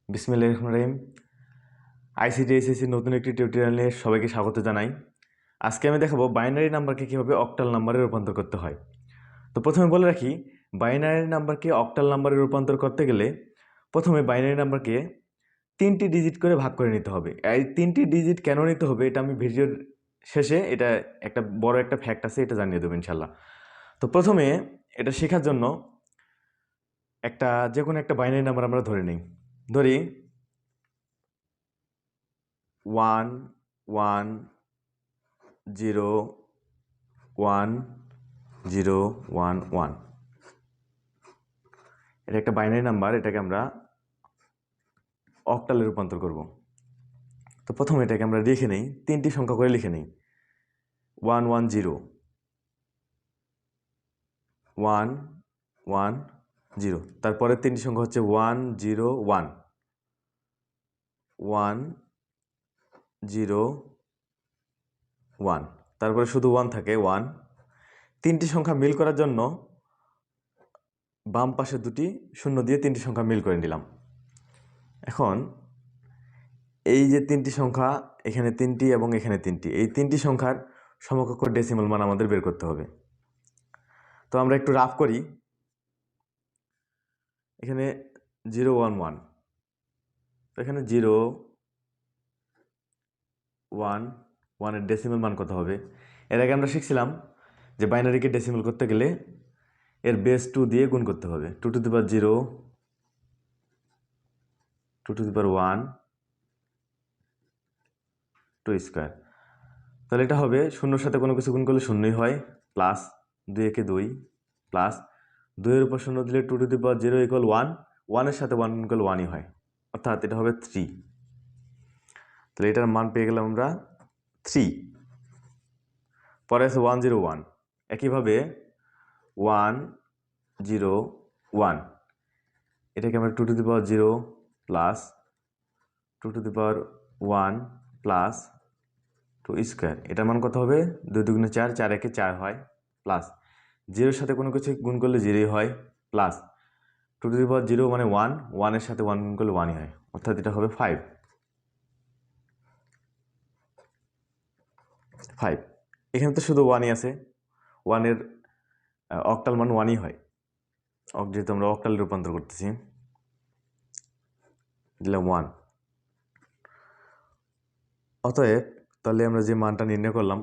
বিসমিল্লাহির রহমানির রহিম। ICT SSC নতুন একটি টিউটোরিয়ালে সবাইকে স্বাগত জানাই। আজকে আমি দেখাবো বাইনারি নাম্বারকে কীভাবে অক্টাল নাম্বারে রূপান্তর করতে হয়। তো প্রথমে বলে রাখি, বাইনারি নাম্বারকে অক্টাল নাম্বারে রূপান্তর করতে গেলে প্রথমে বাইনারি নাম্বারকে 3টি ডিজিট করে ভাগ করে নিতে হবে। এই 3টি ডিজিট কেন নিতে হবে এটা আমি ভিডিওর শেষে এটা একটা বড় একটা ফ্যাক্ট আছে, এটা জানিয়ে দেবো ইনশাল্লাহ। তো প্রথমে এটা শেখার জন্য যে কোনো একটা বাইনারি নাম্বার আমরা ধরি 1 1 0 1 0 1 1। এটা একটা বাইনারি নাম্বার, এটাকে আমরা অক্টালে রূপান্তর করব। তো প্রথমে এটাকে আমরা লিখে নেই, 3টি সংখ্যা করে লিখে নেই। 1 1 0 1 1 0। তারপরে 3টি সংখ্যা হচ্ছে 1 0 1 1 0 1। তারপরে শুধু 1 থাকে 1। 3টি সংখ্যা মিল করার জন্য বাম পাশে দুটি শূন্য দিয়ে 3টি সংখ্যা মিল করে নিলাম। এখন এই যে 3টি সংখ্যা, এখানে 3টি এবং এখানে 3টি, এই 3টি সংখ্যার সমকক্ষ ডেসিমাল মান আমাদের বের করতে হবে। তো আমরা একটু রাফ করি। এখানে 0 1 1, তো এখানে 0 1 1 এর ডেসিমাল মান কত হবে? এর আগে আমরা শিখছিলাম যে বাইনারিকে ডেসিমাল করতে গেলে এর বেস 2 দিয়ে গুণ করতে হবে। 2 to the power 0, 2 to the power 1, 2 square. তাহলে এটা হবে শূন্যর সাথে কোনো কিছু গুণ করলে শূন্যই হয়, প্লাস 2 একে 2, প্লাস 2 এর উপর শূন্য দিলে 2 টু দি পাওয়ার 0 ইকুয়াল 1, 1 এর সাথে 1 গুণ করলে 1ই হয়, অর্থাৎ এটা হবে 3। তাহলে এটার মান পেয়ে গেলাম আমরা 3। পরে আছে 1 0 1। একইভাবে 1 0 1, এটাকে আমরা 2 to the power 0 plus 2 to the power 1 plus 2 square. এটার মান কত হবে? 2 2 4, 4 একে 4 হয়, প্লাস 0 এর সাথে কোনো কিছু গুণ করলে 0ই হয়, প্লাস 2 টু দি পাওয়ার 0 মানে 1, 1 এর সাথে 1 গুণ করলে 1ই হয়, অর্থাৎ এটা হবে 5। এখানে তো শুধু 1ই আছে, 1 এর অক্টাল মান 1ই হয়। যেহেতু আমরা অক্টালে রূপান্তর করতেছি, দিলাম 1। অতএব তাহলে আমরা যে মানটা নির্ণয় করলাম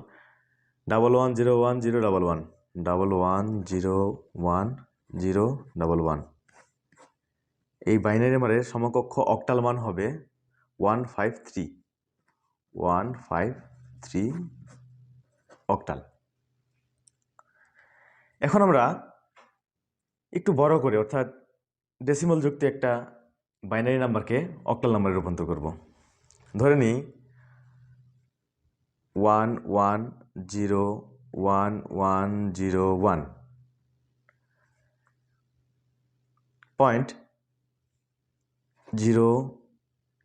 1 1 0 1 0 1 1, 1 1 0 1 0 1 1, এই বাইনারি নাম্বারের সমকক্ষ অক্টাল মান হবে 153 153 অক্টাল। এখন আমরা একটু বড় করে, অর্থাৎ ডেসিমাল যুক্ত একটা বাইনারি নাম্বারকে অক্টাল নাম্বারে রূপান্তর করব। ধরে নিই 1 1 0 1 1 0 1 পয়েন্ট 0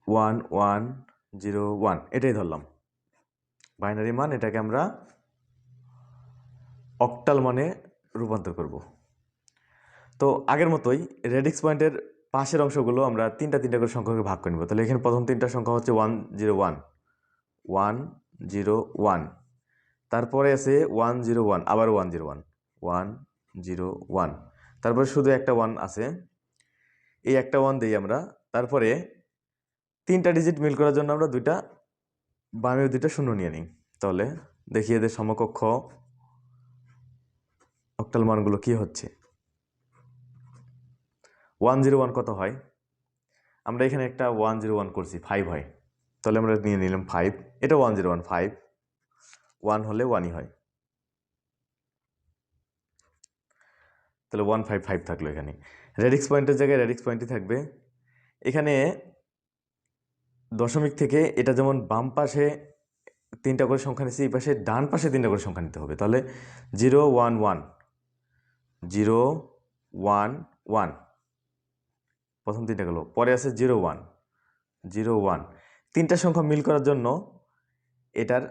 1 1 0 1, এটাই ধরলাম বাইনারি মান। এটাকে আমরা অক্টাল মানে রূপান্তর করব। তো আগের মতোই রেডিক্স পয়েন্টের পাশের অংশগুলো আমরা 3টা করে সংখ্যাকে ভাগ করে নেব। তাহলে এখানে প্রথম 3টা সংখ্যা হচ্ছে 1 0 1 1 0 1, তারপরে আছে 1 0 1, আবার 1 0 1 1 0 1, তারপরে শুধু একটা 1 আছে, এই একটা 1 দিই আমরা। তারপরে 3টা ডিজিট মিল করার জন্য আমরা বামেও 2টা শূন্য নিয়ে নিই। তাহলে দেখি এদের সমকক্ষ অক্টাল মানগুলো কি হচ্ছে। 1 0 1 কত হয়? আমরা এখানে একটা 1 0 1 করছি, 5 হয়। তাহলে আমরা নিয়ে নিলাম 5। এটা 1 0 1 5, 1 হলে 1ই হয়, তাহলে 155 থাকলো। এখানে রেডিক্স পয়েন্টের জায়গায় রেডিক্স পয়েন্টই থাকবে। এখানে দশমিক থেকে এটা যেমন বাম পাশে 3টা করে সংখ্যা নিচ্ছে, এই পাশে ডান পাশে 3টা করে সংখ্যা নিতে হবে। তাহলে 0 1 1 0 1 1, প্রথম 3টা গেল। পরে আছে 0 1 0 1। 3টা সংখ্যা মিল করার জন্য এটার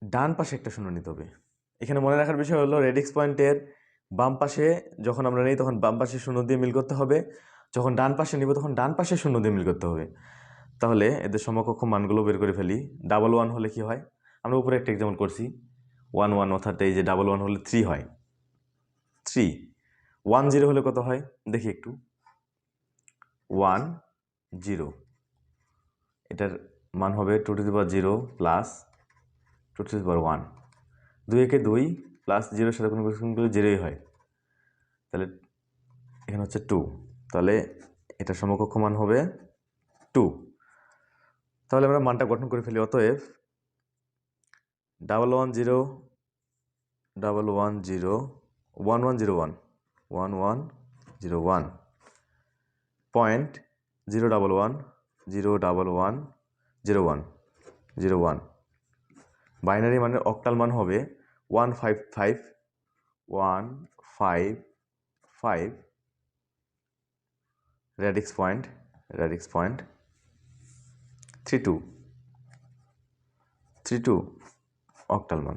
ডান পাশে একটা শূন্য নিতে হবে। এখানে মনে রাখার বিষয় হলো রেডিক্স পয়েন্টের বাম পাশে যখন আমরা নেই তখন বাম পাশে শূন্য দিয়ে মিল করতে হবে, যখন ডান পাশে নিব তখন ডান পাশে শূন্য দিয়ে মিল করতে হবে। তাহলে এদের সমকক্ষ মানগুলো বের করে ফেলি। ডাবল ওয়ান হলে কি হয়, আমরা উপরে একটা এক্সাম্পল করছি, 1 1 অর্থাৎ এই যে ডাবল ওয়ান হলে 3 হয়, 3। 1 0 হলে কত হয় দেখি একটু, 1 0, এটার মান হবে 2 to the power 0 plus 2 to the power 1। 2 একে 2 প্লাস 0-এর সাথে কোনো কিছু করলে 0ই হয়, তাহলে এখানে হচ্ছে 2, তাহলে এটা সমকক্ষ মান হবে 2। তাহলে আমরা মানটা গঠন করে ফেলি। অতএব 1 1 0 1 1 0 1 1 0 1 1 1 0 1 পয়েন্ট 0 1 1 0 1 1 0 1 0 1। বাইনারি মানের অক্টাল মান হবে 155 1 5 5 রেডিক্স পয়েন্ট 32 32 অক্টাল মান।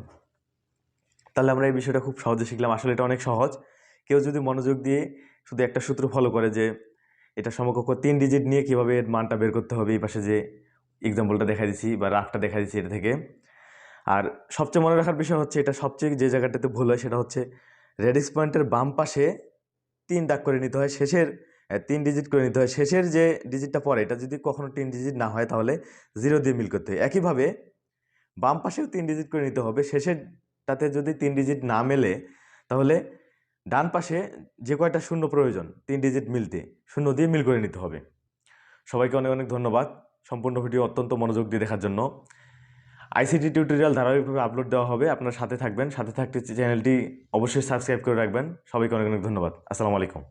তাহলে আমরা এই বিষয়টা খুব সহজে শিখলাম। আসলে এটা অনেক সহজ। কেউ যদি মনোযোগ দিয়ে শুধু একটা সূত্র ফলো করে যে এটা সমকক্ষ 3 ডিজিট নিয়ে কীভাবে এর মানটা বের করতে হবে, এই পাশে যে এক্সাম্পলটা দেখা দিচ্ছি বা রাফটা দেখা দিচ্ছি এটা থেকে। আর সবচেয়ে মনে রাখার বিষয় হচ্ছে, এটা সবচেয়ে যে জায়গাটাতে ভুল হয় সেটা হচ্ছে রেডিক্স পয়েন্টের বাম পাশে 3 দাগ করে নিতে হয়, শেষের 3 ডিজিট করে নিতে হয়, শেষের যে ডিজিটটা পরে এটা যদি কখনো 3 ডিজিট না হয় তাহলে 0 দিয়ে মিল করতে হয়। একইভাবে বাম পাশেও 3 ডিজিট করে নিতে হবে, শেষেরটাতে যদি 3 ডিজিট না মেলে তাহলে ডান পাশে যে কয়টা শূন্য প্রয়োজন 3 ডিজিট মিলতে, শূন্য দিয়ে মিল করে নিতে হবে। সবাইকে অনেক অনেক ধন্যবাদ সম্পূর্ণ ভিডিও অত্যন্ত মনোযোগ দিয়ে দেখার জন্য। আইসিটি টিউটোরিয়াল ধারাবাহিকভাবে আপলোড দেওয়া হবে, আপনার সাথে থাকবেন। সাথে থাকতে চ্যানেলটি অবশ্যই সাবস্ক্রাইব করে রাখবেন। সবাইকে অনেক অনেক ধন্যবাদ। আসসালামু আলাইকুম।